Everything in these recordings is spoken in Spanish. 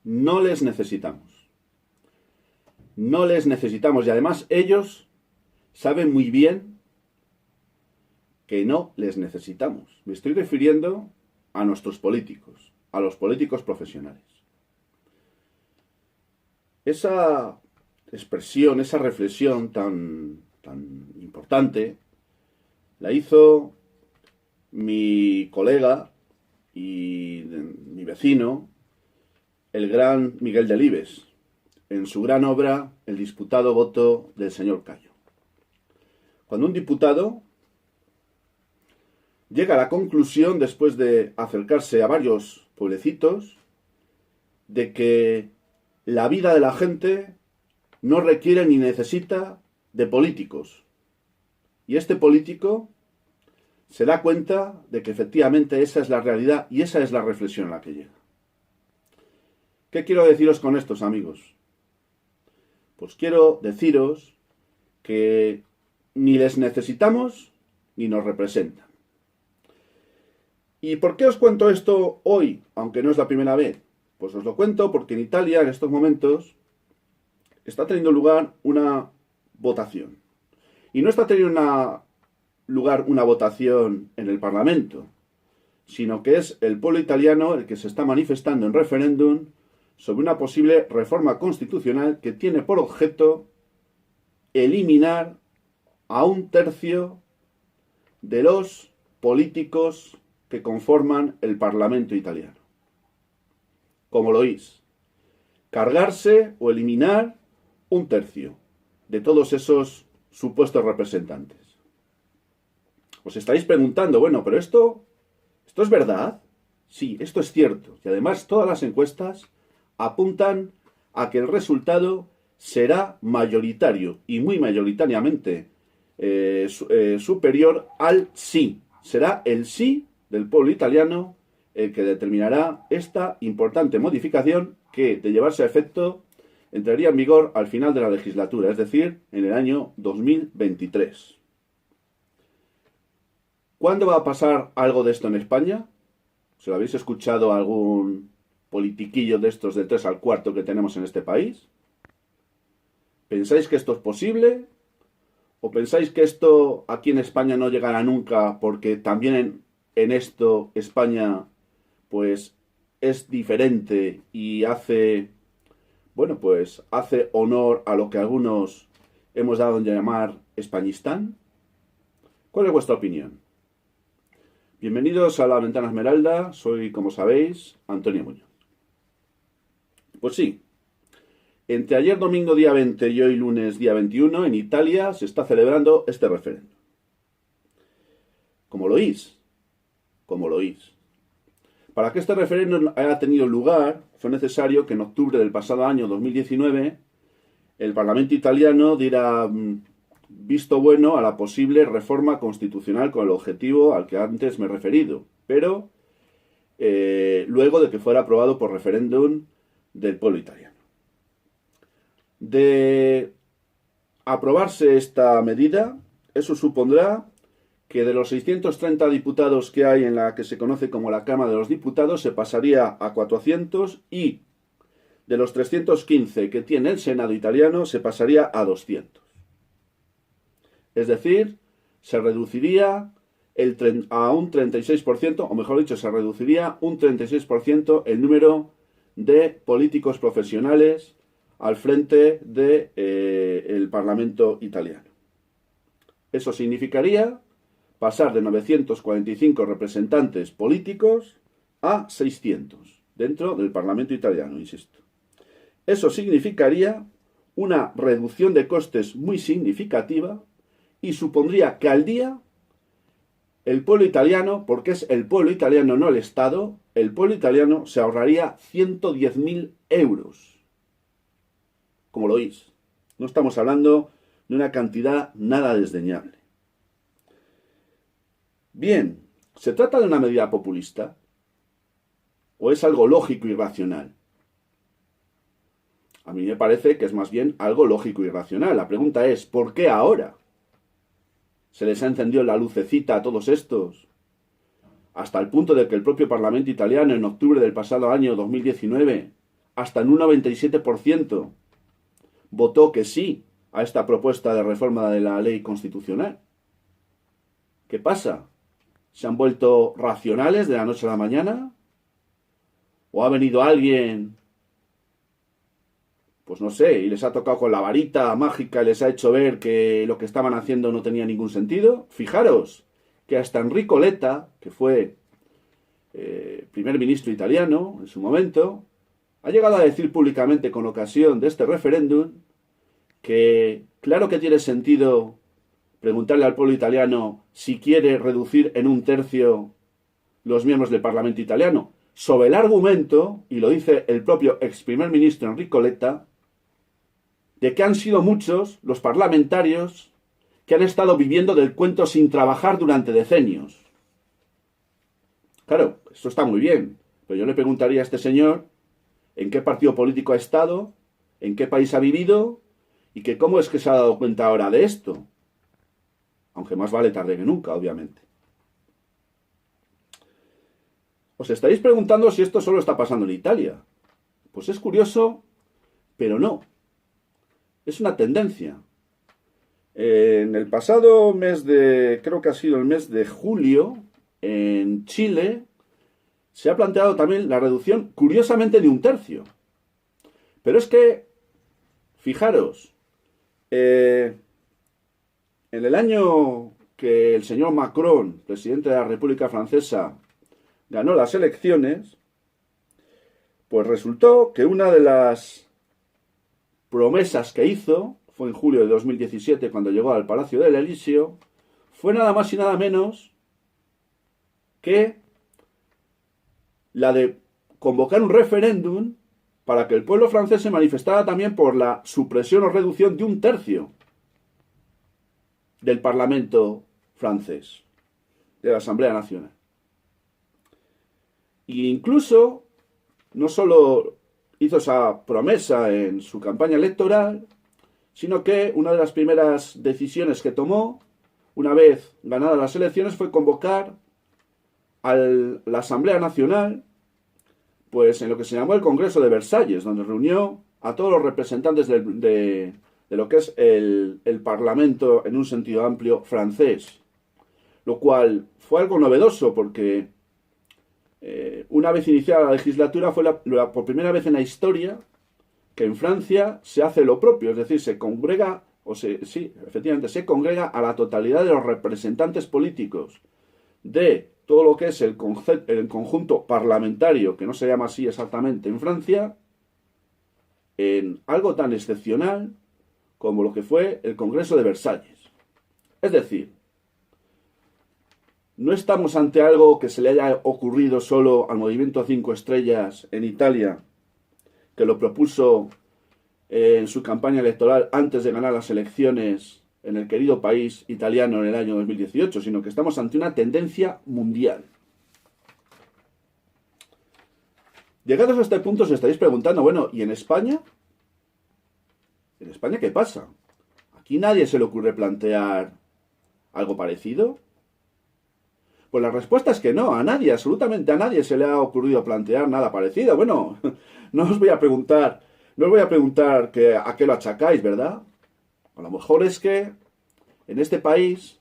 No les necesitamos. No les necesitamos y además ellos saben muy bien que no les necesitamos. Me estoy refiriendo a nuestros políticos, a los políticos profesionales. Esa expresión, esa reflexión tan importante, la hizo mi colega y mi vecino, el gran Miguel Delibes, en su gran obra El disputado voto del señor Cayo. Cuando un diputado llega a la conclusión, después de acercarse a varios pueblecitos, de que la vida de la gente no requiere ni necesita de políticos. Y este político se da cuenta de que efectivamente esa es la realidad y esa es la reflexión a la que llega. ¿Qué quiero deciros con estos amigos? Pues quiero deciros que ni les necesitamos ni nos representan. ¿Y por qué os cuento esto hoy, aunque no es la primera vez? Pues os lo cuento porque en Italia en estos momentos está teniendo lugar una votación. Y no está teniendo lugar una votación en el Parlamento, sino que es el pueblo italiano el que se está manifestando en referéndum sobre una posible reforma constitucional que tiene por objeto eliminar a 1/3 de los políticos que conforman el Parlamento italiano. Como lo oís, cargarse o eliminar 1/3 de todos esos supuestos representantes. Os estaréis preguntando, bueno, pero ¿esto es verdad? Sí, esto es cierto. Y además todas las encuestas apuntan a que el resultado será mayoritario y muy mayoritariamente superior al sí. Será el sí del pueblo italiano el que determinará esta importante modificación que, de llevarse a efecto, entraría en vigor al final de la legislatura, es decir, en el año 2023. ¿Cuándo va a pasar algo de esto en España? ¿Se lo habéis escuchado a algún politiquillo de estos de 3 al cuarto que tenemos en este país? ¿Pensáis que esto es posible? ¿O pensáis que esto aquí en España no llegará nunca porque también en esto España pues es diferente y hace honor a lo que algunos hemos dado en llamar Españistán? ¿Cuál es vuestra opinión? Bienvenidos a La Ventana Esmeralda, soy, como sabéis, Antonio Muñoz. Pues sí, entre ayer domingo día 20 y hoy lunes día 21, en Italia se está celebrando este referéndum. ¿Cómo lo oís? ¿Cómo lo oís? Para que este referéndum haya tenido lugar, fue necesario que en octubre del pasado año 2019 el Parlamento italiano diera visto bueno a la posible reforma constitucional con el objetivo al que antes me he referido, pero luego de que fuera aprobado por referéndum del pueblo italiano. De aprobarse esta medida, eso supondrá que de los 630 diputados que hay en la que se conoce como la Cámara de los Diputados se pasaría a 400 y de los 315 que tiene el Senado italiano se pasaría a 200. Es decir, se reduciría a un 36%, o mejor dicho, se reduciría un 36% el número de políticos profesionales al frente del Parlamento italiano. Eso significaría pasar de 945 representantes políticos a 600 dentro del Parlamento italiano, insisto. Eso significaría una reducción de costes muy significativa y supondría que al día el pueblo italiano, porque es el pueblo italiano, no el Estado, el pueblo italiano se ahorraría 110.000 euros. Como lo oís, no estamos hablando de una cantidad nada desdeñable. Bien, ¿se trata de una medida populista? ¿O es algo lógico y racional? A mí me parece que es más bien algo lógico y racional. La pregunta es, ¿por qué ahora se les ha encendido la lucecita a todos estos? Hasta el punto de que el propio Parlamento italiano, en octubre del pasado año 2019, hasta en un 97% votó que sí a esta propuesta de reforma de la ley constitucional. ¿Qué pasa? ¿Se han vuelto racionales de la noche a la mañana? ¿O ha venido alguien, pues no sé, y les ha tocado con la varita mágica y les ha hecho ver que lo que estaban haciendo no tenía ningún sentido? Fijaros que hasta Enrico Letta, que fue primer ministro italiano en su momento, ha llegado a decir públicamente con ocasión de este referéndum que claro que tiene sentido preguntarle al pueblo italiano si quiere reducir en 1/3 los miembros del Parlamento italiano, sobre el argumento, y lo dice el propio ex primer ministro Enrico Letta, de que han sido muchos los parlamentarios que han estado viviendo del cuento sin trabajar durante decenios. Claro, eso está muy bien, pero yo le preguntaría a este señor en qué partido político ha estado, en qué país ha vivido y que cómo es que se ha dado cuenta ahora de esto. Aunque más vale tarde que nunca, obviamente. Os estaréis preguntando si esto solo está pasando en Italia. Pues es curioso, pero no. Es una tendencia. En el pasado mes de, creo que ha sido el mes de julio, en Chile, se ha planteado también la reducción, curiosamente, de 1/3. Pero es que, fijaros, en el año que el señor Macron, presidente de la República Francesa, ganó las elecciones, pues resultó que una de las promesas que hizo, fue en julio de 2017 cuando llegó al Palacio del Elíseo, fue nada más y nada menos que la de convocar un referéndum para que el pueblo francés se manifestara también por la supresión o reducción de 1/3 del Parlamento francés, de la Asamblea Nacional. E incluso, no solo hizo esa promesa en su campaña electoral, sino que una de las primeras decisiones que tomó, una vez ganadas las elecciones, fue convocar a la Asamblea Nacional, pues en lo que se llamó el Congreso de Versalles, donde reunió a todos los representantes de lo que es el Parlamento en un sentido amplio francés, lo cual fue algo novedoso porque una vez iniciada la legislatura fue por primera vez en la historia que en Francia se hace lo propio, es decir, se congrega, efectivamente se congrega a la totalidad de los representantes políticos de todo lo que es el conjunto parlamentario, que no se llama así exactamente en Francia, en algo tan excepcional como lo que fue el Congreso de Versalles. Es decir, no estamos ante algo que se le haya ocurrido solo al movimiento 5 estrellas en Italia, que lo propuso en su campaña electoral antes de ganar las elecciones en el querido país italiano en el año 2018, sino que estamos ante una tendencia mundial. Llegados a este punto os estaréis preguntando, bueno, ¿y en España? ¿En España qué pasa? ¿Aquí nadie se le ocurre plantear algo parecido? Pues la respuesta es que no, a nadie, absolutamente a nadie se le ha ocurrido plantear nada parecido. Bueno, no os voy a preguntar a qué lo achacáis, ¿verdad? A lo mejor es que en este país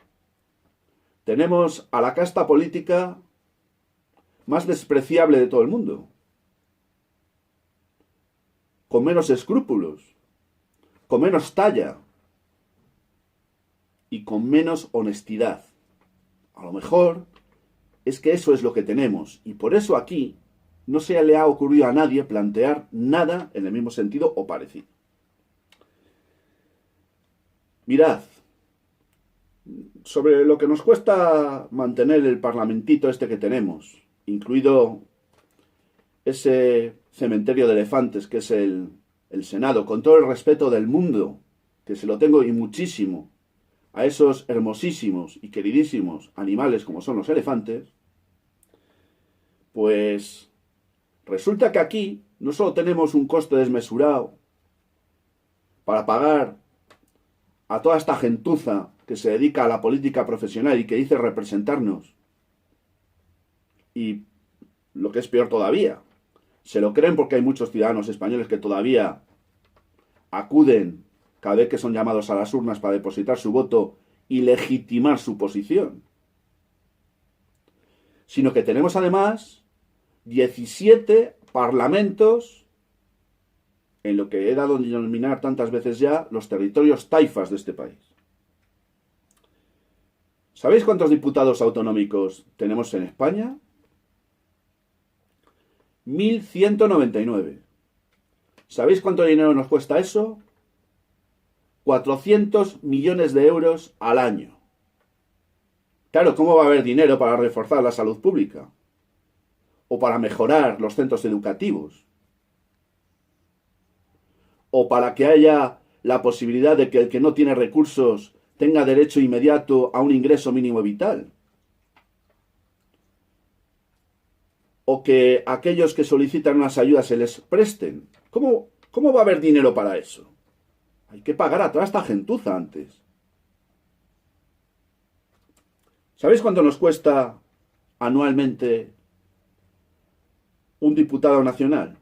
tenemos a la casta política más despreciable de todo el mundo, con menos escrúpulos, con menos talla y con menos honestidad. A lo mejor es que eso es lo que tenemos y por eso aquí no se le ha ocurrido a nadie plantear nada en el mismo sentido o parecido. Mirad, sobre lo que nos cuesta mantener el parlamentito este que tenemos, incluido ese cementerio de elefantes que es el Senado, con todo el respeto del mundo, que se lo tengo y muchísimo, a esos hermosísimos y queridísimos animales como son los elefantes, pues resulta que aquí no solo tenemos un coste desmesurado para pagar a toda esta gentuza que se dedica a la política profesional y que dice representarnos, y lo que es peor todavía, Se lo creen porque hay muchos ciudadanos españoles que todavía acuden cada vez que son llamados a las urnas para depositar su voto y legitimar su posición. Sino que tenemos además 17 parlamentos en lo que he dado a denominar tantas veces ya los territorios taifas de este país. ¿Sabéis cuántos diputados autonómicos tenemos en España? 1.199. ¿Sabéis cuánto dinero nos cuesta eso? 400 millones de euros al año. Claro, ¿cómo va a haber dinero para reforzar la salud pública? O para mejorar los centros educativos. O para que haya la posibilidad de que el que no tiene recursos tenga derecho inmediato a un ingreso mínimo vital. O que aquellos que solicitan unas ayudas se les presten. ¿Cómo va a haber dinero para eso? Hay que pagar a toda esta gentuza antes. ¿Sabéis cuánto nos cuesta anualmente un diputado nacional?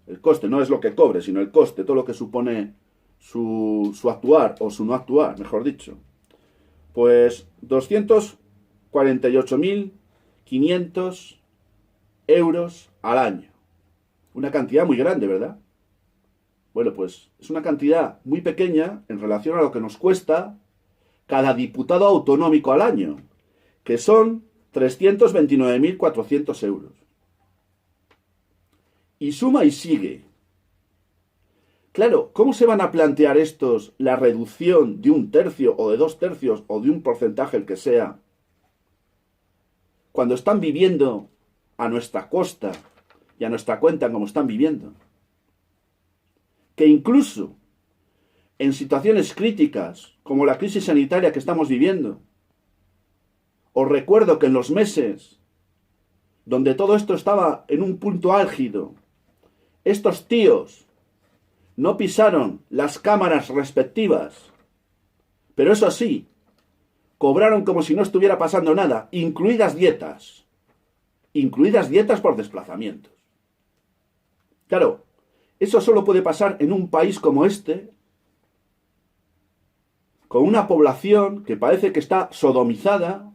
El coste no es lo que cobre, sino el coste, todo lo que supone su actuar o su no actuar, mejor dicho. Pues 248.500 euros al año. Una cantidad muy grande, ¿verdad? Bueno, pues es una cantidad muy pequeña en relación a lo que nos cuesta cada diputado autonómico al año, que son 329.400 euros. Y suma y sigue. Claro, ¿cómo se van a plantear estos la reducción de 1/3 o de 2/3 o de un porcentaje el que sea, cuando están viviendo a nuestra costa y a nuestra cuenta como están viviendo? Que incluso en situaciones críticas, como la crisis sanitaria que estamos viviendo, os recuerdo que en los meses donde todo esto estaba en un punto álgido, estos tíos no pisaron las cámaras respectivas, pero eso sí, cobraron como si no estuviera pasando nada, incluidas dietas por desplazamientos. Claro, eso solo puede pasar en un país como este, con una población que parece que está sodomizada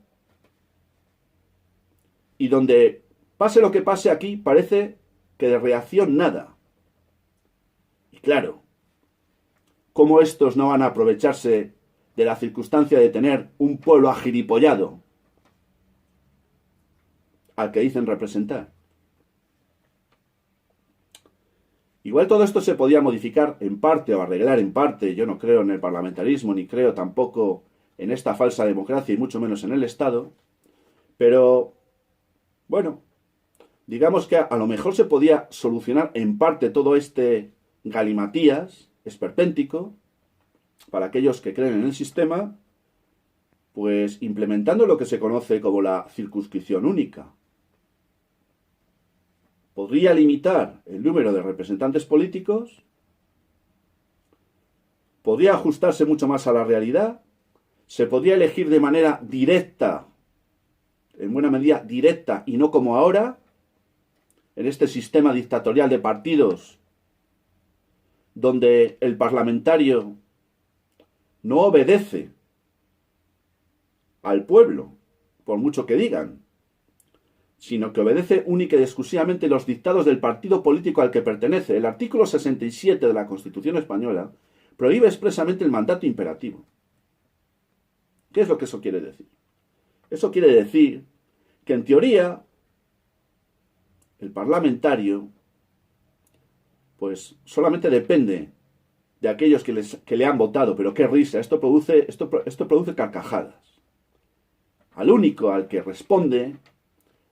y donde, pase lo que pase aquí, parece que de reacción nada. Y claro, ¿cómo estos no van a aprovecharse de la circunstancia de tener un pueblo agilipollado al que dicen representar? Igual todo esto se podía modificar en parte o arreglar en parte. Yo no creo en el parlamentarismo, ni creo tampoco en esta falsa democracia y mucho menos en el Estado. Pero, bueno, digamos que a lo mejor se podía solucionar en parte todo este galimatías esperpéntico para aquellos que creen en el sistema, pues implementando lo que se conoce como la circunscripción única. Podría limitar el número de representantes políticos, podría ajustarse mucho más a la realidad, se podría elegir de manera directa, en buena medida directa y no como ahora, en este sistema dictatorial de partidos, donde el parlamentario no obedece al pueblo, por mucho que digan, sino que obedece única y exclusivamente los dictados del partido político al que pertenece. El artículo 67 de la Constitución española prohíbe expresamente el mandato imperativo. ¿Qué es lo que eso quiere decir? Eso quiere decir que en teoría el parlamentario pues solamente depende de aquellos que le han votado, pero qué risa, esto produce carcajadas. Al único al que responde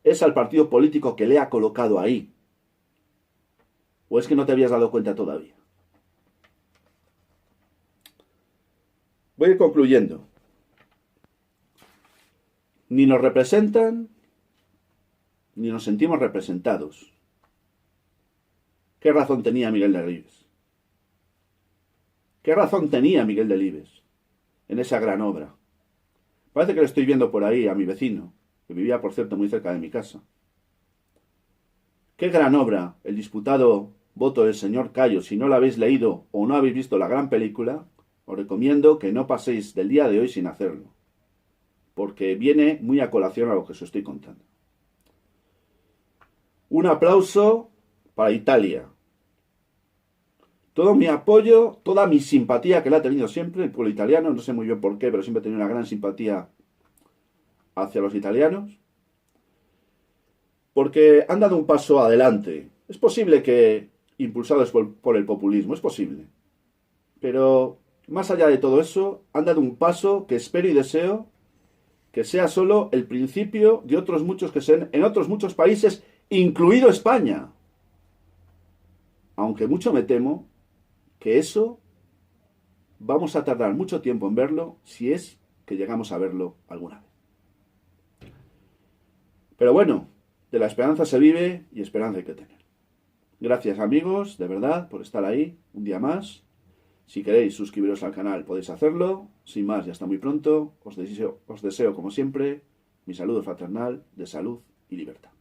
es al partido político que le ha colocado ahí. ¿O es que no te habías dado cuenta todavía? Voy a ir concluyendo. Ni nos representan, ni nos sentimos representados. ¿Qué razón tenía Miguel Delibes? ¿Qué razón tenía Miguel Delibes en esa gran obra? Parece que lo estoy viendo por ahí a mi vecino, que vivía, por cierto, muy cerca de mi casa. qué gran obra, el disputado Voto del señor Cayo. Si no la habéis leído o no habéis visto la gran película, os recomiendo que no paséis del día de hoy sin hacerlo, porque viene muy a colación a lo que os estoy contando. Un aplauso para Italia. Todo mi apoyo, toda mi simpatía, que la ha tenido siempre el pueblo italiano, no sé muy bien por qué, pero siempre he tenido una gran simpatía hacia los italianos, porque han dado un paso adelante. Es posible que impulsados por el populismo, es posible. Pero más allá de todo eso, han dado un paso que espero y deseo que sea solo el principio de otros muchos que sean en otros muchos países, incluido España. Aunque mucho me temo que eso vamos a tardar mucho tiempo en verlo, si es que llegamos a verlo alguna vez. Pero bueno, de la esperanza se vive y esperanza hay que tener. Gracias amigos, de verdad, por estar ahí un día más. Si queréis suscribiros al canal podéis hacerlo. Sin más, ya hasta muy pronto. Os deseo como siempre, mi saludo fraternal de salud y libertad.